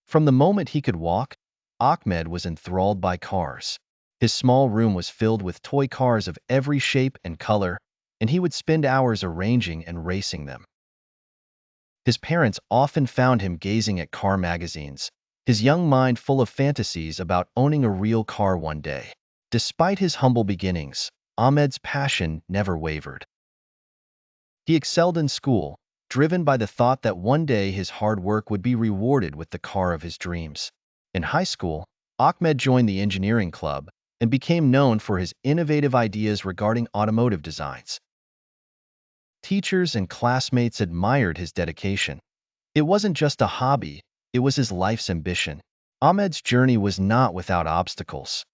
From the moment he could walk, Ahmed was enthralled by cars. His small room was filled with toy cars of every shape and color, and he would spend hours arranging and racing them. His parents often found him gazing at car magazines, his young mind full of fantasies about owning a real car one day. Despite his humble beginnings, Ahmed's passion never wavered. He excelled in school, driven by the thought that one day his hard work would be rewarded with the car of his dreams. In high school, Ahmed joined the engineering club and became known for his innovative ideas regarding automotive designs. Teachers and classmates admired his dedication. It wasn't just a hobby, it was his life's ambition. Ahmed's journey was not without obstacles.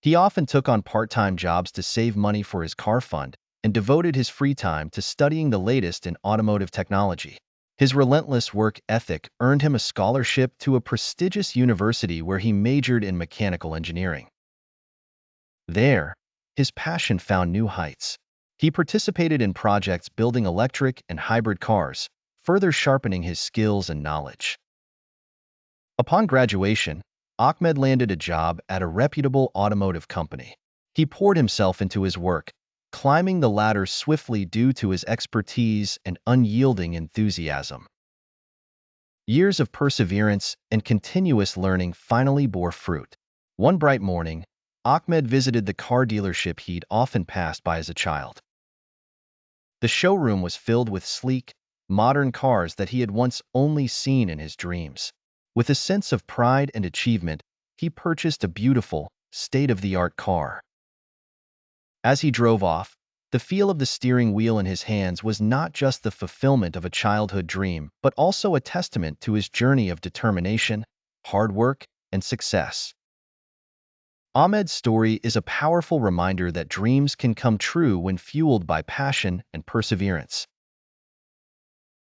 He often took on part-time jobs to save money for his car fund and devoted his free time to studying the latest in automotive technology. His relentless work ethic earned him a scholarship to a prestigious university where he majored in mechanical engineering. There, his passion found new heights. He participated in projects building electric and hybrid cars, further sharpening his skills and knowledge. Upon graduation, Ahmed landed a job at a reputable automotive company. He poured himself into his work, climbing the ladder swiftly due to his expertise and unyielding enthusiasm. Years of perseverance and continuous learning finally bore fruit. One bright morning, Ahmed visited the car dealership he'd often passed by as a child. The showroom was filled with sleek, modern cars that he had once only seen in his dreams. With a sense of pride and achievement, he purchased a beautiful, state-of-the-art car. As he drove off, the feel of the steering wheel in his hands was not just the fulfillment of a childhood dream, but also a testament to his journey of determination, hard work, and success. Ahmed's story is a powerful reminder that dreams can come true when fueled by passion and perseverance.